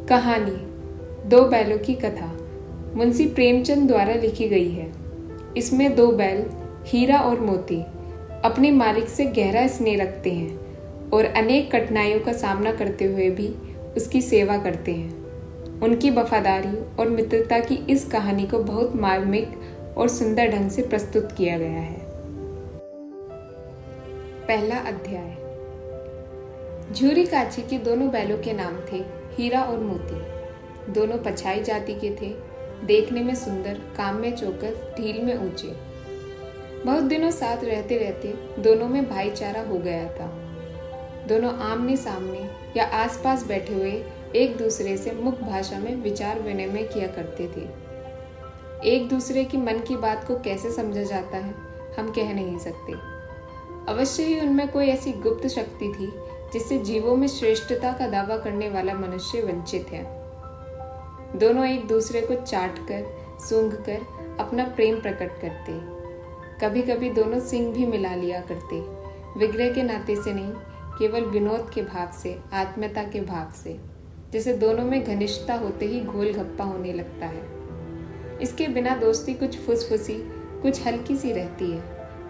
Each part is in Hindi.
कहानी दो बैलों की कथा मुंशी प्रेमचंद द्वारा लिखी गई है। इसमें दो बैल हीरा और मोती अपने मालिक से गहरा स्नेह रखते हैं और अनेक कठिनाइयों का सामना करते हुए भी उसकी सेवा करते हैं। उनकी वफादारी और मित्रता की इस कहानी को बहुत मार्मिक और सुंदर ढंग से प्रस्तुत किया गया है। पहला अध्याय। झूरी काची के दोनों बैलों के नाम थे हीरा और मोती। दोनों पछाई जाति के थे, देखने में सुंदर, काम में चौकस, ढील में ऊंचे। बहुत दिनों साथ रहते रहते दोनों में भाईचारा हो गया था। दोनों आमने सामने या आसपास बैठे हुए एक दूसरे से मुख्य भाषा में विचार विनिमय किया करते थे। एक दूसरे की मन की बात को कैसे समझा जाता है हम कह नहीं सकते। अवश्य ही उनमें कोई ऐसी गुप्त शक्ति थी जिससे जीवों में श्रेष्ठता का दावा करने वाला मनुष्य वंचित है। दोनों एक दूसरे को चाट कर सूंघ कर अपना प्रेम प्रकट करते। कभी कभी दोनों सिंग भी मिला लिया करते, विग्रह के नाते से नहीं, केवल विनोद के भाव से, आत्मीयता के भाव से, जैसे दोनों में घनिष्ठता होते ही घोल घप्पा होने लगता है। इसके बिना दोस्ती कुछ फुसफुसी, कुछ हल्की सी रहती है।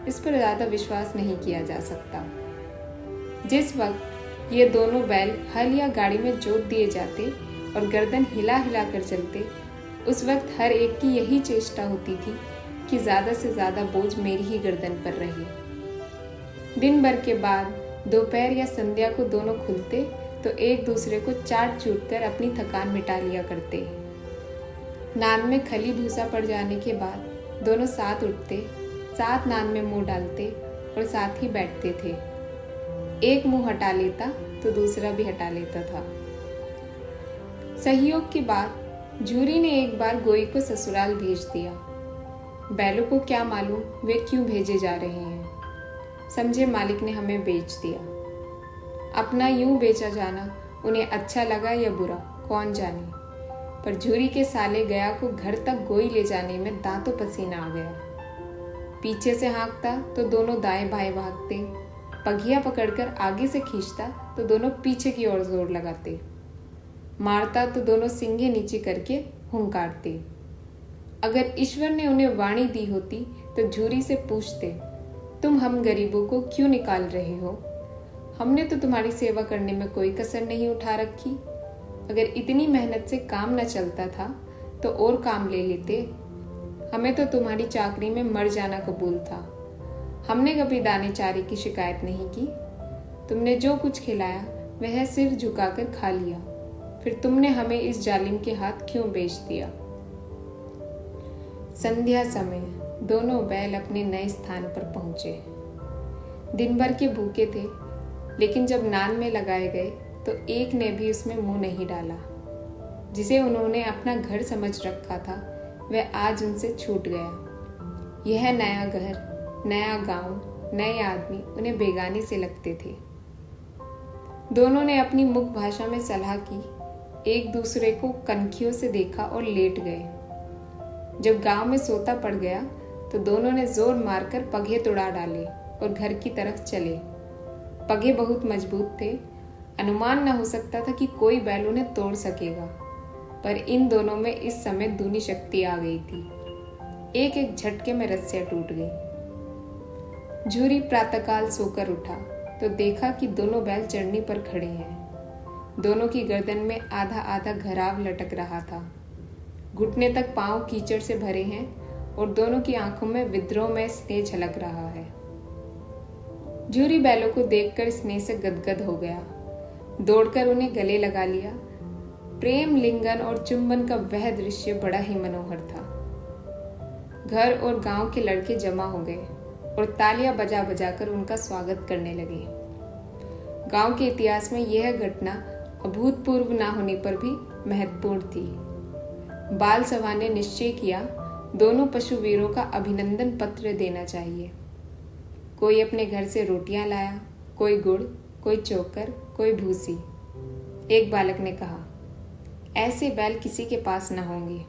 इस पर ज्यादा विश्वास नहीं किया जा सकता। जिस वक्त ये दोनों बैल हल या गाड़ी में जोत दिए जाते और गर्दन हिला हिला कर चलते, उस वक्त हर एक की यही चेष्टा होती थी कि ज्यादा से ज्यादा बोझ मेरी ही गर्दन पर रहे। दिन भर के बाद दोपहर या संध्या को दोनों खुलते तो एक दूसरे को चाट चूट कर अपनी थकान मिटा लिया करते। नान में खली भूसा पड़ जाने के बाद दोनों साथ उठते, साथ नान में मुंह डालते और साथ ही बैठते थे। एक मुंह हटा लेता तो दूसरा भी हटा लेता था। सहयोग की बात, झूरी ने एक बार गोई को ससुराल भेज दिया। बैलों को क्या मालूम वे क्यों भेजे जा रहे हैं। समझे मालिक ने हमें बेच दिया। अपना यूं बेचा जाना उन्हें अच्छा लगा या बुरा, कौन जाने, पर झूरी के साले गया को घर तक गोई ले जाने में दांतों पसीना आ गया। पीछे से हाँकता तो दोनों दाएं बाएं भागते, पगिया पकड़कर आगे से खींचता तो दोनों पीछे की ओर जोर लगाते, मारता तो दोनों सींगे नीचे करके हुंकारते। अगर ईश्वर ने उन्हें वाणी दी होती तो झूरी से पूछते, तुम हम गरीबों को क्यों निकाल रहे हो? हमने तो तुम्हारी सेवा करने में कोई कसर नहीं उठा रखी। अगर इतनी मेहनत से काम न चलता था तो और काम ले लेते। हमें तो तुम्हारी चाकरी में मर जाना कबूल था। हमने कभी दाने चारे की शिकायत नहीं की। तुमने जो कुछ खिलाया वह सिर झुकाकर खा लिया, फिर तुमने हमें इस जालिम के हाथ क्यों बेच दिया? संध्या समय दोनों बैल अपने नए स्थान पर पहुंचे। दिन भर के भूखे थे, लेकिन जब नान में लगाए गए तो एक ने भी उसमें मुंह नहीं डाला। जिसे उन्होंने अपना घर समझ रखा था वह आज उनसे छूट गया। यह नया घर, नया गांव, नए आदमी उन्हें बेगाने से लगते थे। दोनों ने अपनी मुख्य भाषा में सलाह की, एक दूसरे को कनखियों से देखा और लेट गए। जब गांव में सोता पड़ गया तो दोनों ने जोर मारकर पगे तोड़ा डाले और घर की तरफ चले। पगे बहुत मजबूत थे, अनुमान न हो सकता था कि कोई बैल उन्हें तोड़ सकेगा, पर इन दोनों में इस समय दूनी शक्ति आ गई थी। एक एक झटके में रस्सियां टूट गई। झूरी प्रातःकाल सोकर उठा तो देखा कि दोनों बैल चढ़नी पर खड़े हैं। दोनों की गर्दन में आधा आधा घराव लटक रहा था। घुटने तक पांव कीचड़ से भरे हैं और दोनों की आंखों में विद्रोह में स्नेह झलक रहा है। झूरी बैलों को देखकर स्नेह से गदगद हो गया, दौड़कर उन्हें गले लगा लिया। प्रेम लिंगन और चुंबन का वह दृश्य बड़ा ही मनोहर था। घर और गांव के लड़के जमा हो गए और तालियां बजा बजाकर उनका स्वागत करने लगे। गांव के इतिहास में यह घटना अभूतपूर्व ना होने पर भी महत्वपूर्ण थी। बाल सभा ने निश्चय किया, दोनों पशुवीरों का अभिनंदन पत्र देना चाहिए। कोई अपने घर से रोटियां लाया, कोई गुड़, कोई चोकर, कोई भूसी। एक बालक ने कहा, ऐसे बैल किसी के पास न होंगे।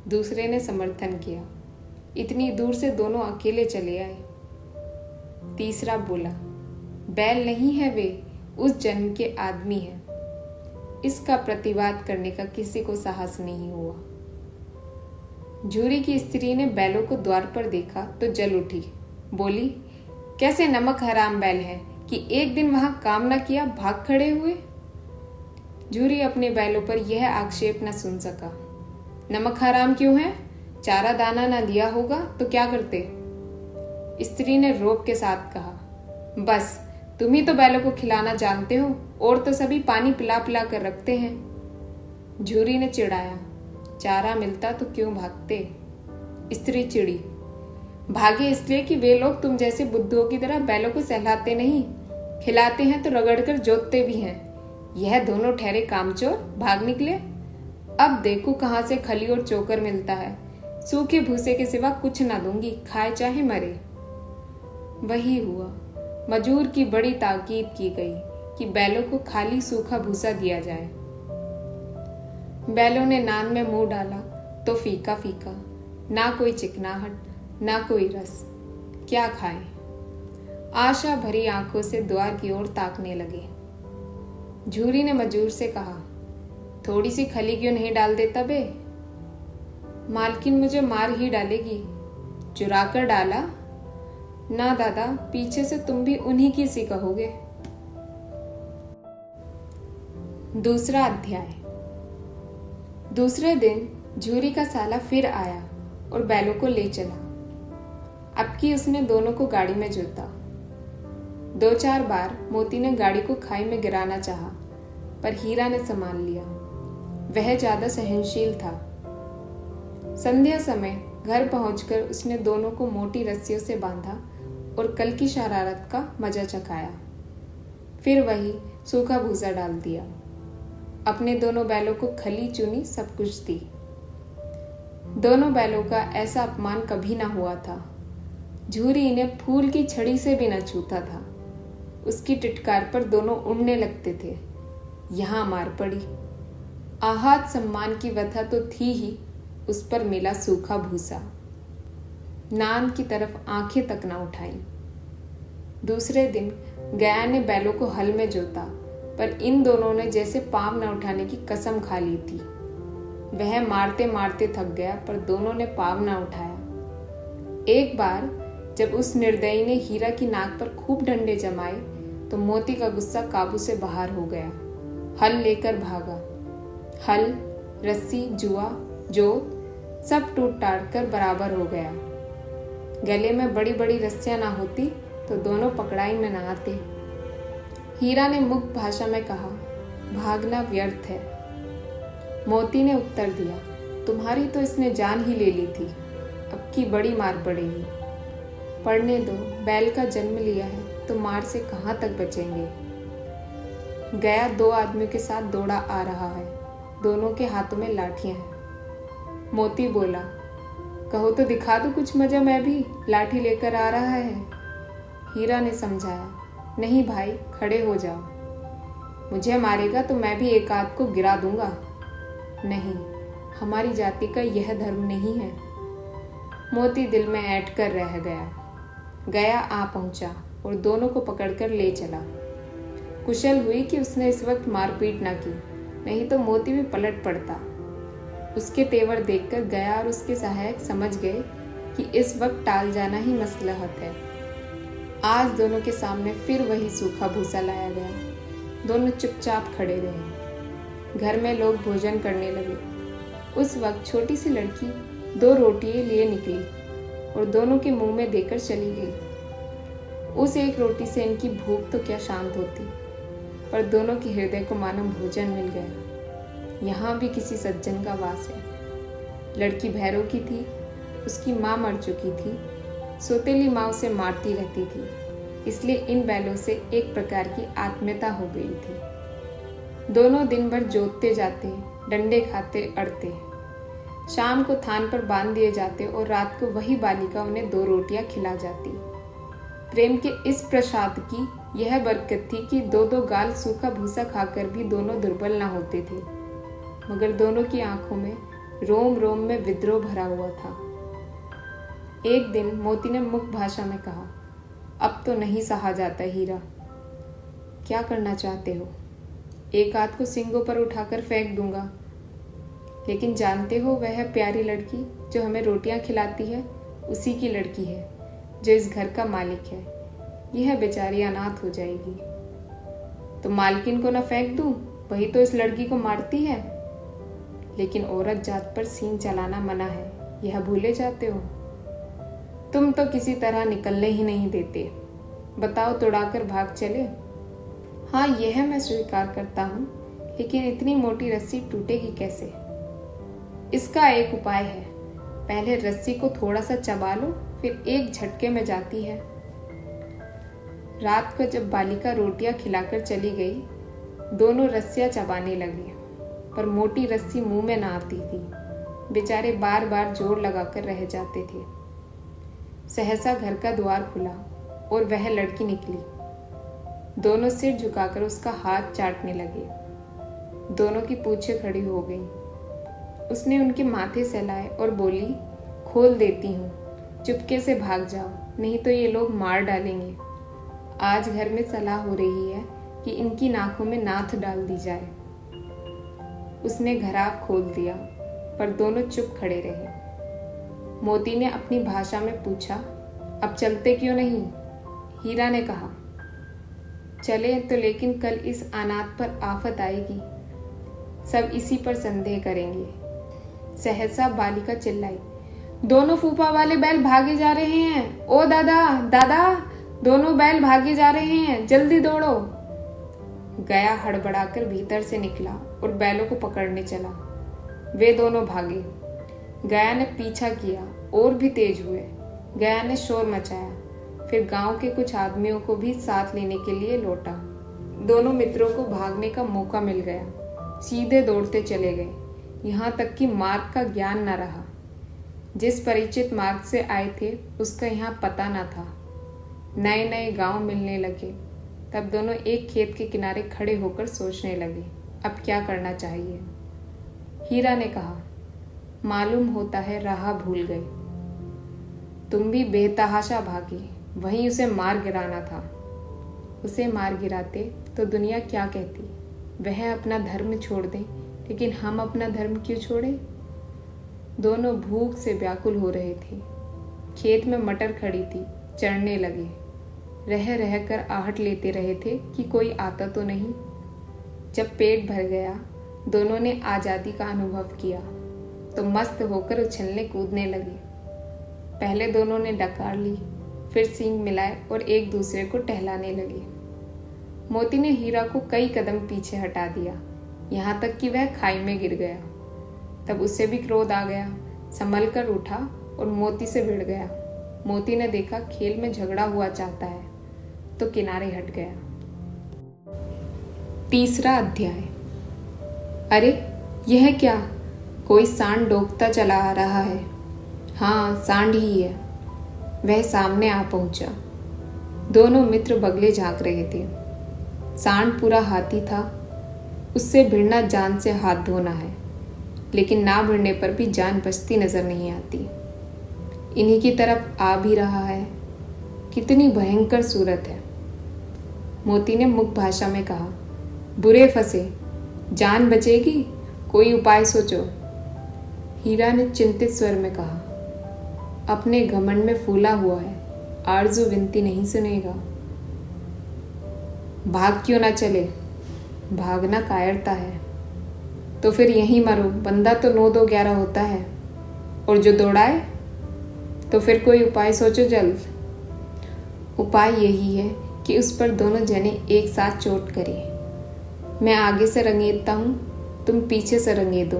दूसरे ने समर्थन किया, इतनी दूर से दोनों अकेले चले आए। तीसरा बोला, बैल नहीं है वे, उस जन्म के आदमी हैं। इसका प्रतिवाद करने का किसी को साहस नहीं हुआ। झूरी की स्त्री ने बैलों को द्वार पर देखा तो जल उठी। बोली, कैसे नमक हराम बैल है कि एक दिन वहां काम न किया, भाग खड़े हुए। झूरी अपने बैलों पर यह आक्षेप न सुन सका। नमक हराम क्यों है? चारा दाना न दिया होगा तो क्या करते? स्त्री ने रोब के साथ कहा, बस तुम ही तो बैलों को खिलाना जानते हो, और तो सभी पानी पिला पिला कर रखते हैं। झूरी ने चिढ़ाया, चारा मिलता तो क्यों भागते? स्त्री चिड़ी, भागे इसलिए कि वे लोग तुम जैसे बुद्धुओं की तरह बैलों को सहलाते नहीं, खिलाते हैं तो रगड़कर जोतते भी हैं। यह दोनों ठहरे कामचोर, भाग निकले। अब देखो कहां से खली और चोकर मिलता है। सूखे भूसे के सिवा कुछ ना दूंगी, खाए चाहे मरे। वही हुआ। मजूर की बड़ी ताकीद की गई कि बैलों को खाली सूखा भूसा दिया जाए। बैलों ने नान में मुंह डाला तो फीका फीका, ना कोई चिकनाहट, ना कोई रस। क्या खाएं? आशा भरी आंखों से द्वार की ओर ताकने लगे। झूरी ने मजूर से कहा, थोड़ी सी खली क्यों नहीं डाल देता बे? मालकिन मुझे मार ही डालेगी। चुरा कर डाला? ना दादा, पीछे से तुम भी उन्हीं की सी कहोगे। दूसरा अध्याय। दूसरे दिन झूरी का साला फिर आया और बैलों को ले चला। अब की उसने दोनों को गाड़ी में जोता। 2-4 बार मोती ने गाड़ी को खाई में गिराना चाहा, पर हीरा ने संभाल लिया। वह ज्यादा सहनशील था। संध्या समय घर पहुंचकर उसने दोनों को मोटी रस्सियों से बांधा और कल की शरारत का मजा चखाया। फिर वही सूखा भूसा डाल दिया। अपने दोनों बैलों को खली चुनी सब कुछ दी। दोनों बैलों का ऐसा अपमान कभी ना हुआ था। झूरी इन्हें फूल की छड़ी से भी न छूता था। उसकी टिटकार पर दोनों उड़ने लगते थे। यहां मार पड़ी। आहत सम्मान की व्यथा तो थी ही, उस पर मिला सूखा भूसा। नान की तरफ आंखें तक न उठाई। दूसरे दिन गया ने बैलों को हल में जोता, पर इन दोनों ने जैसे पांव न उठाने की कसम खा ली थी। वह मारते मारते थक गया, पर दोनों ने पांव न उठाया। एक बार जब उस निर्दयी ने हीरा की नाक पर खूब डंडे जमाए तो मोती का गुस्सा काबू से बाहर हो गया। हल लेकर भागा। हल, रस्सी, जुआ, जोत सब टूट टाट कर बराबर हो गया। गले में बड़ी बड़ी रस्सियां ना होती तो दोनों पकड़ाई में ना आते। हीरा ने मुक्त भाषा में कहा, भागना व्यर्थ है। मोती ने उत्तर दिया, तुम्हारी तो इसने जान ही ले ली थी, अब की बड़ी मार पड़ेगी। पढ़ने दो, बैल का जन्म लिया है तो मार से कहां तक बचेंगे। गया 2 आदमियों के साथ दौड़ा आ रहा है। दोनों के हाथों में लाठियां हैं। मोती बोला, कहो तो दिखा दो कुछ मजा, मैं भी लाठी लेकर आ रहा है। हीरा ने समझाया, नहीं भाई, खड़े हो जाओ। मुझे मारेगा तो मैं भी एक आध को गिरा दूंगा। नहीं, हमारी जाति का यह धर्म नहीं है। मोती दिल में ऐंठ कर रह गया। गया आ पहुंचा और दोनों को पकड़कर ले चला। कुशल हुई कि उसने इस वक्त मारपीट ना की, नहीं तो मोती भी पलट पड़ता। उसके तेवर देखकर गया और उसके सहायक समझ गए कि इस वक्त टाल जाना ही मसलहत है। आज दोनों के सामने फिर वही सूखा भूसा लाया गया। दोनों चुपचाप खड़े रहे। घर में लोग भोजन करने लगे। उस वक्त छोटी सी लड़की 2 रोटियां लिए निकली और दोनों के मुंह में देकर चली गई। उस एक रोटी से इनकी भूख तो क्या शांत होती, पर दोनों के हृदय को मानो भोजन मिल गया। यहाँ भी किसी सज्जन का वास है। लड़की भैरव की थी, उसकी माँ मर चुकी थी। सौतेली माँ उसे मारती रहती थी, इसलिए इन बैलों से एक प्रकार की आत्मीयता हो गई थी। दोनों दिन भर जोतते जाते, डंडे खाते, अड़ते। शाम को थान पर बांध दिए जाते और रात को वही बालिका उन्हें 2 रोटियां खिला जाती। प्रेम के इस प्रसाद की यह बरकत थी कि 2-2 गाल सूखा भूसा खाकर भी दोनों दुर्बल न होते थे, मगर दोनों की आंखों में रोम रोम में विद्रोह भरा हुआ था। एक दिन मोती ने मुक्त भाषा में कहा, अब तो नहीं सहा जाता हीरा। क्या करना चाहते हो? एक आध को सींगों पर उठाकर फेंक दूंगा। लेकिन जानते हो, वह प्यारी लड़की जो हमें रोटियां खिलाती है उसी की लड़की है, जो इस घर का मालिक है। यह बेचारी अनाथ हो जाएगी। तो मालकिन को न फेंक दूं, वही तो इस लड़की को मारती है। लेकिन औरत जात पर सींग चलाना मना है, यह भूले जाते हो। तुम तो किसी तरह निकलने ही नहीं देते। बताओ, तोड़ाकर भाग चले? हाँ, यह मैं स्वीकार करता हूँ, लेकिन इतनी मोटी रस्सी टूटेगी कैसे? इसका एक उपाय है। पहले रस्सी को थोड़ा सा चबा लो, फिर एक झटके में जाती है। रात को जब बालिका रोटियां खिलाकर चली गई, दोनों रस्सियां चबाने लगे, पर मोटी रस्सी मुंह में ना आती थी। बेचारे बार बार जोर लगाकर रह जाते थे। सहसा घर का द्वार खुला और वह लड़की निकली। दोनों सिर झुकाकर उसका हाथ चाटने लगे। दोनों की पूंछें खड़ी हो गईं। उसने उनके माथे सहलाए और बोली, खोल देती हूँ, चुपके से भाग जाओ, नहीं तो ये लोग मार डालेंगे। आज घर में सलाह हो रही है कि इनकी नाकों में नाथ डाल दी जाए। उसने घराव खोल दिया, पर दोनों चुप खड़े रहे। मोती ने अपनी भाषा में पूछा, अब चलते क्यों नहीं? हीरा ने कहा, चले तो, लेकिन कल इस अनाथ पर आफत आएगी, सब इसी पर संदेह करेंगे। सहसा बालिका चिल्लाई, दोनों फूफा वाले बैल भागे जा रहे हैं। ओ दादा, दादा, दोनों बैल भागे जा रहे हैं, जल्दी दौड़ो। गया हड़बड़ाकर भीतर से निकला और बैलों को पकड़ने चला। वे दोनों भागे। गया ने पीछा किया और भी तेज हुए। गया ने शोर मचाया, फिर गांव के कुछ आदमियों को भी साथ लेने के लिए लौटा। दोनों मित्रों को भागने का मौका मिल गया। सीधे दौड़ते चले गए, यहाँ तक कि मार्ग का ज्ञान न रहा। जिस परिचित मार्ग से आए थे उसका यहाँ पता न था। नए नए गांव मिलने लगे। तब दोनों एक खेत के किनारे खड़े होकर सोचने लगे, अब क्या करना चाहिए। हीरा ने कहा, मालूम होता है राह भूल गए। तुम भी बेतहाशा भागी, वहीं उसे मार गिराना था। उसे मार गिराते तो दुनिया क्या कहती? वह अपना धर्म छोड़ दे, लेकिन हम अपना धर्म क्यों छोड़ें? दोनों भूख से व्याकुल हो रहे थे। खेत में मटर खड़ी थी, चढ़ने लगे। रह रह कर आहट लेते रहे थे कि कोई आता तो नहीं। जब पेट भर गया, दोनों ने आज़ादी का अनुभव किया तो मस्त होकर उछलने कूदने लगे। पहले दोनों ने डकार ली, फिर सींग मिलाए और एक दूसरे को टहलाने लगे। मोती ने हीरा को कई कदम पीछे हटा दिया, यहाँ तक कि वह खाई में गिर गया। तब उसे भी क्रोध आ गया, संभल कर उठा और मोती से भिड़ गया। मोती ने देखा खेल में झगड़ा हुआ चाहता है तो किनारे हट गया। तीसरा अध्याय। अरे यह क्या? कोई सांड डोकता चला आ रहा है। हाँ, सांड ही है। वह सामने आ पहुंचा। दोनों मित्र बगले झांक रहे थे। सांड पूरा हाथी था। उससे भिड़ना जान से हाथ धोना है, लेकिन ना भिड़ने पर भी जान बचती नजर नहीं आती। इन्हीं की तरफ आ भी रहा है। कितनी भयंकर सूरत है। मोती ने मुख भाषा में कहा, बुरे फंसे, जान बचेगी, कोई उपाय सोचो। हीरा ने चिंतित स्वर में कहा, अपने घमंड में फूला हुआ है, आरजू विनती नहीं सुनेगा। भाग क्यों ना चले? भागना कायरता है। तो फिर यहीं मरो, बंदा तो 9-2-11 होता है। और जो दौड़ाए? तो फिर कोई उपाय सोचो जल्द। उपाय यही है कि उस पर दोनों जने एक साथ चोट करें। मैं आगे से रंगेरता हूँ, तुम पीछे से रंगेदो।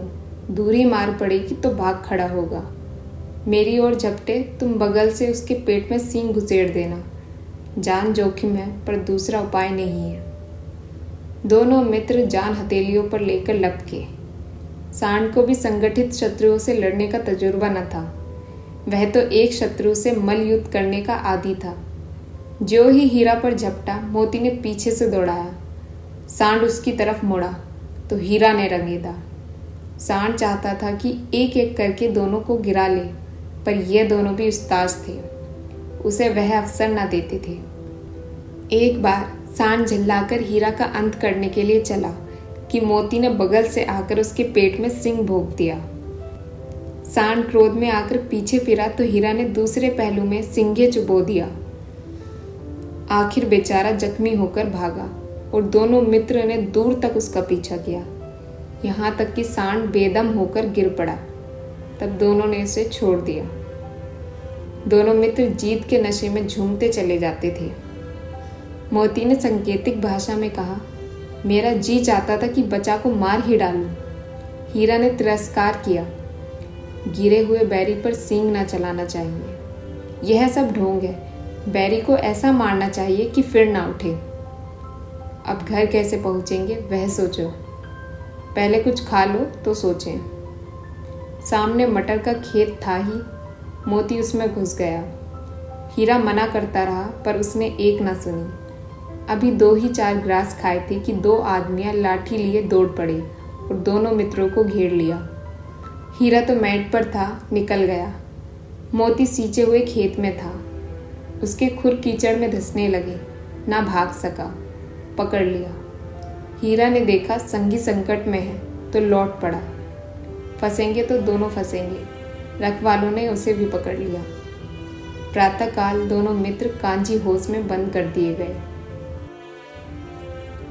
दूरी मार पड़ेगी तो भाग खड़ा होगा। मेरी ओर झपटे, तुम बगल से उसके पेट में सींग घुसेड़ देना। जान जोखिम है, पर दूसरा उपाय नहीं है। दोनों मित्र जान हथेलियों पर लेकर लपके। सांड को भी संगठित शत्रुओं से लड़ने का तजुर्बा न था। वह तो एक शत्रु से मल युद्ध करने का आदी था। जो ही हीरा पर झपटा, मोती ने पीछे से दौड़ाया। सांड उसकी तरफ मुड़ा तो हीरा ने रंगेदा। सांड चाहता था कि एक एक करके दोनों को गिरा ले, पर ये दोनों भी उस्ताद थे। उसे वह अवसर न देते थे। एक बार सांड झल्लाकर हीरा का अंत करने के लिए चला, कि मोती ने बगल से आकर उसके पेट में सिंग भोंक दिया। सांड क्रोध में आकर पीछे फिरा तो हीरा ने दूसरे पहलू में सिंगे चुबो दिया। आखिर बेचारा जख्मी होकर भागा और दोनों मित्र ने दूर तक उसका पीछा किया, यहाँ तक कि सांड बेदम होकर गिर पड़ा। तब दोनों ने उसे छोड़ दिया। दोनों मित्र जीत के नशे में झूमते चले जाते थे। मोती ने सांकेतिक भाषा में कहा, मेरा जी चाहता था कि बच्चा को मार ही डालूं। हीरा ने तिरस्कार किया, गिरे हुए बैरी पर सींग ना चलाना चाहिए, यह सब ढोंग है। बैरी को ऐसा मारना चाहिए कि फिर ना उठे। अब घर कैसे पहुंचेंगे वह सोचो, पहले कुछ खा लो तो सोचें। सामने मटर का खेत था ही, मोती उसमें घुस गया। हीरा मना करता रहा पर उसने एक ना सुनी। अभी 2 ही 4 ग्रास खाए थे कि 2 आदमियां लाठी लिए दौड़ पड़े और दोनों मित्रों को घेर लिया। हीरा तो मैट पर था, निकल गया। मोती सींचे हुए खेत में था, उसके खुर कीचड़ में धंसने लगे, ना भाग सका, पकड़ लिया। हीरा ने देखा संगी संकट में है तो लौट पड़ा। फंसेंगे तो दोनों फंसेंगे, रखवालों ने उसे भी पकड़ लिया। प्रातःकाल दोनों मित्र कांजी होश में बंद कर दिए गए।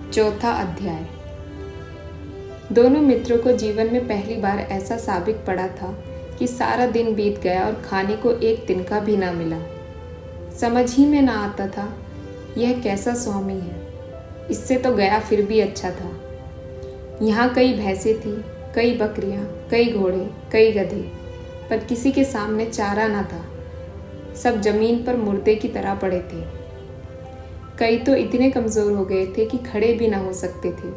चौथा अध्याय। दोनों मित्रों को जीवन में पहली बार ऐसा साबित पड़ा था कि सारा दिन बीत गया और खाने को एक तिनका भी ना मिला। समझ ही में ना आता था यह कैसा स्वामी है, इससे तो गया फिर भी अच्छा था। यहाँ कई भैंसें थी, कई बकरियाँ, कई घोड़े, कई गधे, पर किसी के सामने चारा ना था। सब जमीन पर मुर्दे की तरह पड़े थे। कई तो इतने कमज़ोर हो गए थे कि खड़े भी ना हो सकते थे।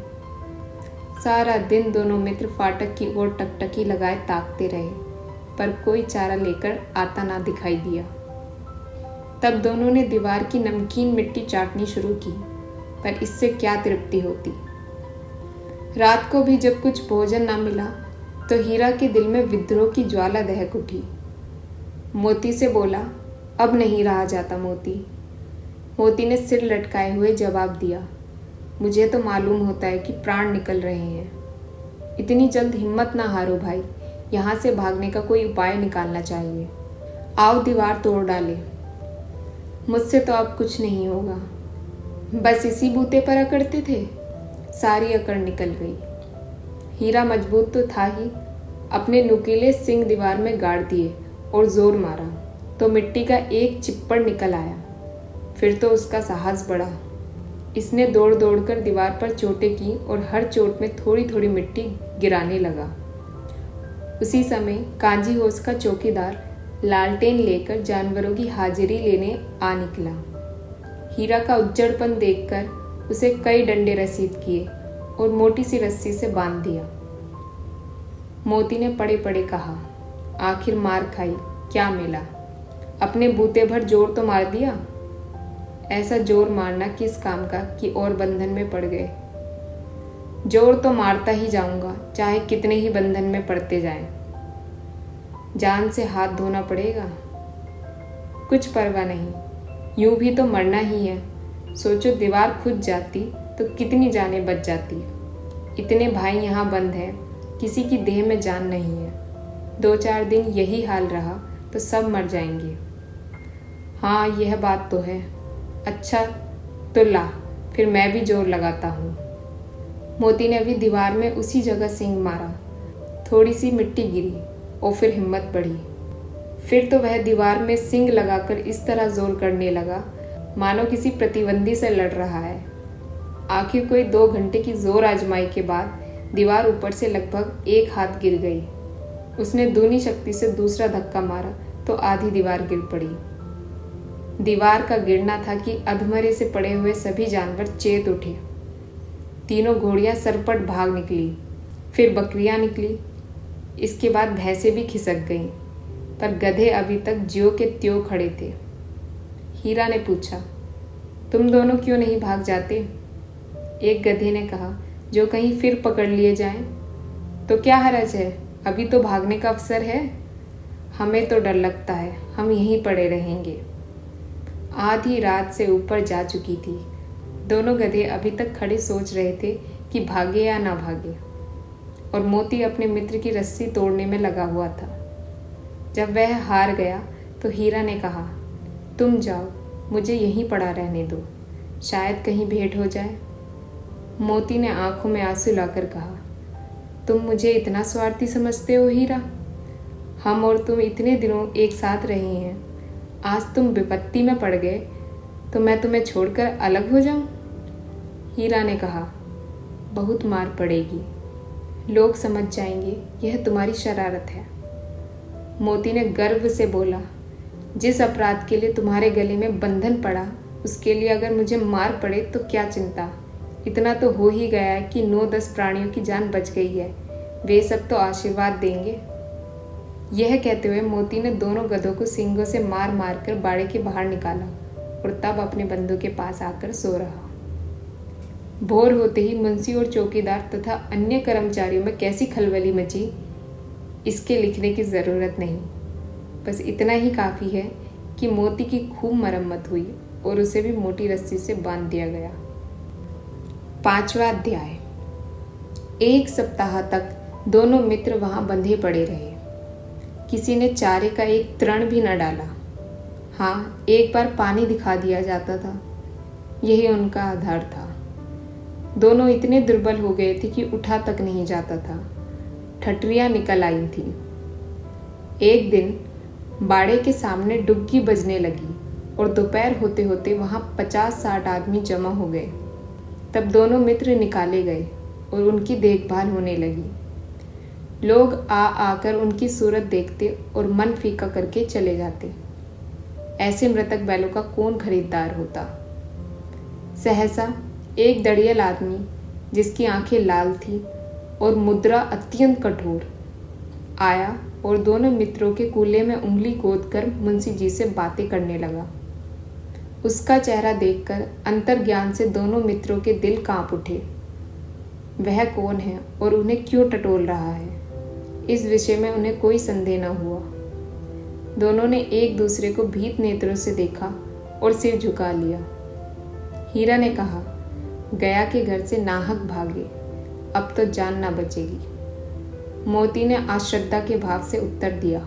सारा दिन दोनों मित्र फाटक की ओर टकटकी लगाए ताकते रहे, पर कोई चारा लेकर आता ना दिखाई दिया। तब दोनों ने दीवार की नमकीन मिट्टी चाटनी शुरू की, पर इससे क्या तृप्ति होती। रात को भी जब कुछ भोजन ना मिला तो हीरा के दिल में विद्रोह की ज्वाला दहक उठी। मोती से बोला, अब नहीं रहा जाता मोती। मोती ने सिर लटकाए हुए जवाब दिया, मुझे तो मालूम होता है कि प्राण निकल रहे हैं। इतनी जल्द हिम्मत ना हारो भाई, यहाँ से भागने का कोई उपाय निकालना चाहिए। आओ दीवार तोड़ डाले। मुझसे तो अब कुछ नहीं होगा। बस इसी बूते पर अकड़ते थे, सारी अकड़ निकल गई। हीरा मजबूत तो था ही, अपने नुकीले सिंग दीवार में गाड़ दिए और जोर मारा तो मिट्टी का एक चिप्पड़ निकल आया। फिर तो उसका साहस बढ़ा। इसने दौड़ दौड़ कर दीवार पर चोटें की और हर चोट में थोड़ी थोड़ी मिट्टी गिराने लगा। उसी समय कांजी होश का चौकीदार लालटेन लेकर जानवरों की हाजिरी लेने आ निकला। हीरा का उज्जड़पन देखकर उसे कई डंडे रसीद किए और मोटी सी रस्सी से बांध दिया। मोती ने पड़े पड़े कहा, आखिर मार खाई, क्या मिला? अपने बूते भर जोर तो मार दिया। ऐसा जोर मारना किस काम का कि और बंधन में पड़ गए। जोर तो मारता ही जाऊंगा, चाहे कितने ही बंधन में पड़ते जाएं। जान से हाथ धोना पड़ेगा, कुछ परवाह नहीं, यूं भी तो मरना ही है। सोचो दीवार खुद जाती तो कितनी जानें बच जाती। इतने भाई यहाँ बंद हैं, किसी की देह में जान नहीं है। 2-4 दिन यही हाल रहा तो सब मर जाएंगे। हाँ यह बात तो है। अच्छा तो ला, फिर मैं भी जोर लगाता हूँ। मोती ने अभी दीवार में उसी जगह सींग मारा, थोड़ी सी मिट्टी गिरी और फिर हिम्मत बढ़ी। फिर तो वह दीवार में सींग लगाकर इस तरह जोर करने लगा मानो किसी प्रतिद्वंदी से लड़ रहा है। आखिर कोई 2 घंटे की जोर आजमाई के बाद दीवार ऊपर से लगभग 1 हाथ गिर गई। उसने दूनी शक्ति से दूसरा धक्का मारा तो आधी दीवार गिर पड़ी। दीवार का गिरना था कि अधमरे से पड़े हुए सभी जानवर चेत उठे। तीनों घोड़ियां सरपट भाग निकली, फिर बकरियां निकली, इसके बाद भैंसें भी खिसक गईं, पर गधे अभी तक ज्यों के त्यों खड़े थे। हीरा ने पूछा, तुम दोनों क्यों नहीं भाग जाते? एक गधे ने कहा, जो कहीं फिर पकड़ लिए जाएं। तो क्या हरज है, अभी तो भागने का अवसर है। हमें तो डर लगता है, हम यहीं पड़े रहेंगे। आधी रात से ऊपर जा चुकी थी। दोनों गधे अभी तक खड़े सोच रहे थे कि भागे या ना भागे, और मोती अपने मित्र की रस्सी तोड़ने में लगा हुआ था। जब वह हार गया तो हीरा ने कहा, तुम जाओ, मुझे यहीं पड़ा रहने दो, शायद कहीं भेंट हो जाए। मोती ने आंखों में आंसू लाकर कहा, तुम मुझे इतना स्वार्थी समझते हो हीरा? हम और तुम इतने दिनों एक साथ रहे हैं, आज तुम विपत्ति में पड़ गए तो मैं तुम्हें छोड़कर अलग हो जाऊं? हीरा ने कहा, बहुत मार पड़ेगी, लोग समझ जाएंगे यह तुम्हारी शरारत है। मोती ने गर्व से बोला, जिस अपराध के लिए तुम्हारे गले में बंधन पड़ा उसके लिए अगर मुझे मार पड़े तो क्या चिंता, इतना तो हो ही गया है कि 9-10 प्राणियों की जान बच गई है, वे सब तो आशीर्वाद देंगे। यह कहते हुए मोती ने दोनों गधों को सींगों से मार मार कर बाड़े के बाहर निकाला और तब अपने बंधु के पास आकर सो रहा। भोर होते ही मुंशी और चौकीदार तथा अन्य कर्मचारियों में कैसी खलबली मची, इसके लिखने की ज़रूरत नहीं। बस इतना ही काफ़ी है कि मोती की खूब मरम्मत हुई और उसे भी मोटी रस्सी से बांध दिया गया। 5वां अध्याय। एक सप्ताह तक दोनों मित्र वहां बंधे पड़े रहे। किसी ने चारे का एक तृण भी न डाला। हाँ, एक बार पानी दिखा दिया जाता था, यही उनका आधार था। दोनों इतने दुर्बल हो गए थे कि उठा तक नहीं जाता था। ठठरियां निकल आई थीं। एक दिन बाड़े के सामने डुग्गी बजने लगी और दोपहर होते होते वहां 50-60 आदमी जमा हो गए। तब दोनों मित्र निकाले गए और उनकी देखभाल होने लगी। लोग आकर उनकी सूरत देखते और मन फीका करके चले जाते। ऐसे मृतक बैलों का कौन खरीदार होता। सहसा एक दड़ियल आदमी, जिसकी आंखें लाल थी और मुद्रा अत्यंत कठोर, आया और दोनों मित्रों के कूल्हे में उंगली गोदकर मुंशी जी से बातें करने लगा। उसका चेहरा देखकर अंतर्ज्ञान से दोनों मित्रों के दिल कांप उठे। वह कौन है और उन्हें क्यों टटोल रहा है, इस विषय में उन्हें कोई संदेह न हुआ। दोनों ने एक दूसरे को भीत नेत्रों से देखा और सिर झुका लिया। हीरा ने कहा, गया के घर से नाहक भागे, अब तो जान ना बचेगी। मोती ने अश्रद्धा के भाव से उत्तर दिया,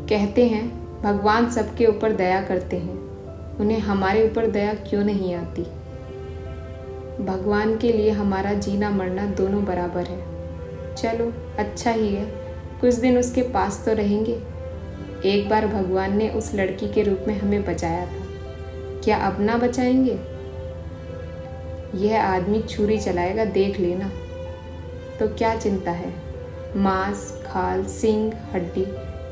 कहते हैं भगवान सबके ऊपर दया करते हैं, उन्हें हमारे ऊपर दया क्यों नहीं आती। भगवान के लिए हमारा जीना मरना दोनों बराबर है। चलो अच्छा ही है, कुछ दिन उसके पास तो रहेंगे। एक बार भगवान ने उस लड़की के रूप में हमें बचाया था, क्या अब ना बचाएंगे। यह आदमी छुरी चलाएगा, देख लेना। तो क्या चिंता है, मांस, खाल, सींग, हड्डी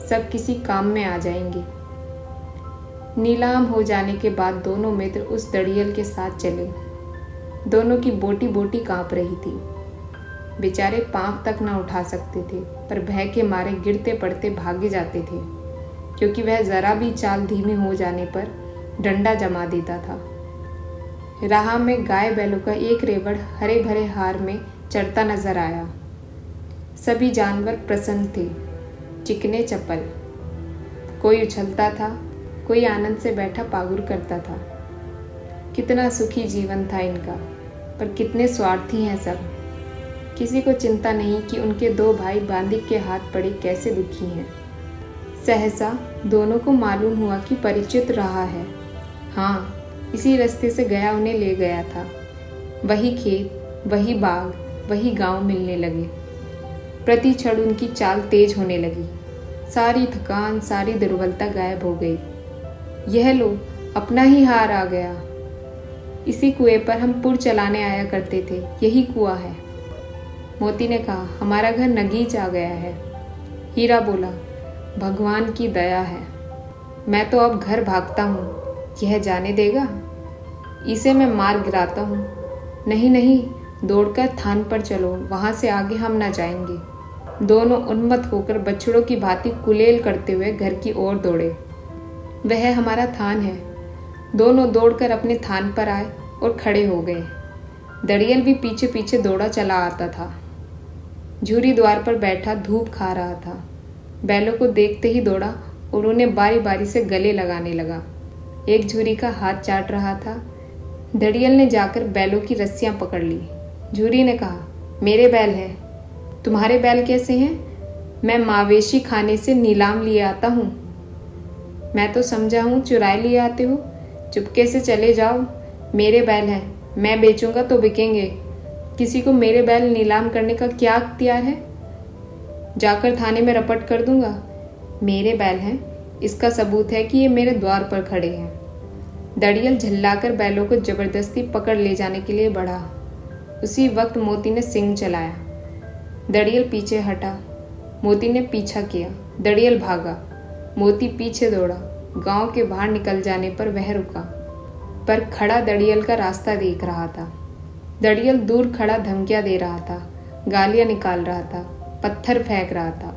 सब किसी काम में आ जाएंगे। नीलाम हो जाने के बाद दोनों मित्र उस दड़ियल के साथ चले। दोनों की बोटी बोटी कांप रही थी। बेचारे पांव तक ना उठा सकते थे, पर भय के मारे गिरते पड़ते भागे जाते थे, क्योंकि वह जरा भी चाल धीमी हो जाने पर डंडा जमा देता था। राह में गाय बैलों का एक रेवड़ हरे भरे हार में चढ़ता नजर आया। सभी जानवर प्रसन्न थे, चिकने चप्पल। कोई उछलता था, कोई आनंद से बैठा पागुर करता था। कितना सुखी जीवन था इनका, पर कितने स्वार्थी हैं सब। किसी को चिंता नहीं कि उनके 2 भाई बांदी के हाथ पड़े कैसे दुखी हैं। सहसा दोनों को मालूम हुआ कि परिचित रहा है। हाँ, इसी रास्ते से गया उन्हें ले गया था। वही खेत, वही बाग, वही गांव मिलने लगे। प्रति क्षण उनकी चाल तेज होने लगी। सारी थकान, सारी दुर्बलता गायब हो गई। यह लो, अपना ही हार आ गया। इसी कुएं पर हम पुर चलाने आया करते थे, यही कुआं है। मोती ने कहा, हमारा घर नगीच आ गया है। हीरा बोला, भगवान की दया है, मैं तो अब घर भागता हूँ, यह जाने देगा? इसे मैं मार गिराता हूँ। नहीं नहीं, दौड़कर थान पर चलो, वहां से आगे हम ना जाएंगे। दोनों उन्मत्त होकर बछड़ों की भांति कुलेल करते हुए घर की ओर दौड़े। वह हमारा थान है। दोनों दौड़कर अपने थान पर आए और खड़े हो गए। दड़ियल भी पीछे पीछे दौड़ा चला आता था। झूरी द्वार पर बैठा धूप खा रहा था। बैलों को देखते ही दौड़ा और उन्हें बारी बारी से गले लगाने लगा। एक झूरी का हाथ चाट रहा था। दड़ियल ने जाकर बैलों की रस्सियां पकड़ ली। झूरी ने कहा, मेरे बैल हैं। तुम्हारे बैल कैसे हैं? मैं मवेशी खाने से नीलाम लिए आता हूँ। मैं तो समझा हूँ चुराए लिए आते हो। चुपके से चले जाओ, मेरे बैल हैं, मैं बेचूंगा तो बिकेंगे। किसी को मेरे बैल नीलाम करने का क्या अख्तियार है? जाकर थाने में रपट कर दूंगा। मेरे बैल हैं, इसका सबूत है कि ये मेरे द्वार पर खड़े हैं। दड़ियल झल्लाकर बैलों को जबरदस्ती पकड़ ले जाने के लिए बढ़ा। उसी वक्त मोती ने सींग चलाया। दड़ियल पीछे हटा। मोती ने पीछा किया। दड़ियल भागा। मोती पीछे दौड़ा। गांव के बाहर निकल जाने पर वह रुका, पर खड़ा दड़ियल का रास्ता देख रहा था। दड़ियल दूर खड़ा धमकियां दे रहा था, गालियां निकाल रहा था, पत्थर फेंक रहा था,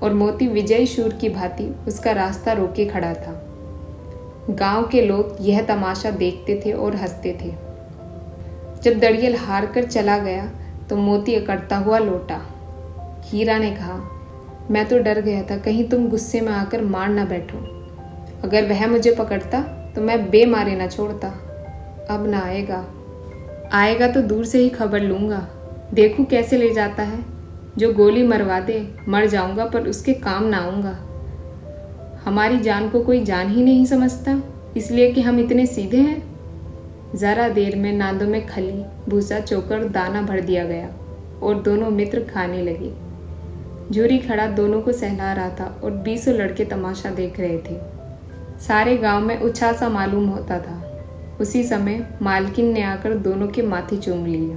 और मोती विजयी शूर की भांति उसका रास्ता रोके खड़ा था। गांव के लोग यह तमाशा देखते थे और हंसते थे। जब दड़ियल हार कर चला गया तो मोती अकड़ता हुआ लौटा। हीरा ने कहा, मैं तो डर गया था कहीं तुम गुस्से में आकर मार ना बैठो। अगर वह मुझे पकड़ता तो मैं बेमारे ना छोड़ता। अब ना आएगा। आएगा तो दूर से ही खबर लूंगा, देखूं कैसे ले जाता है। जो गोली मरवा दे, मर जाऊंगा पर उसके काम ना आऊंगा। हमारी जान को कोई जान ही नहीं समझता, इसलिए कि हम इतने सीधे हैं। जरा देर में नांदों में खली, भूसा, चोकर, दाना भर दिया गया और दोनों मित्र खाने लगे। झूरी खड़ा दोनों को सहला रहा था और 20 लड़के तमाशा देख रहे थे। सारे गांव में उछाल सा मालूम होता था। उसी समय मालकिन ने आकर दोनों के माथे चूम लिए।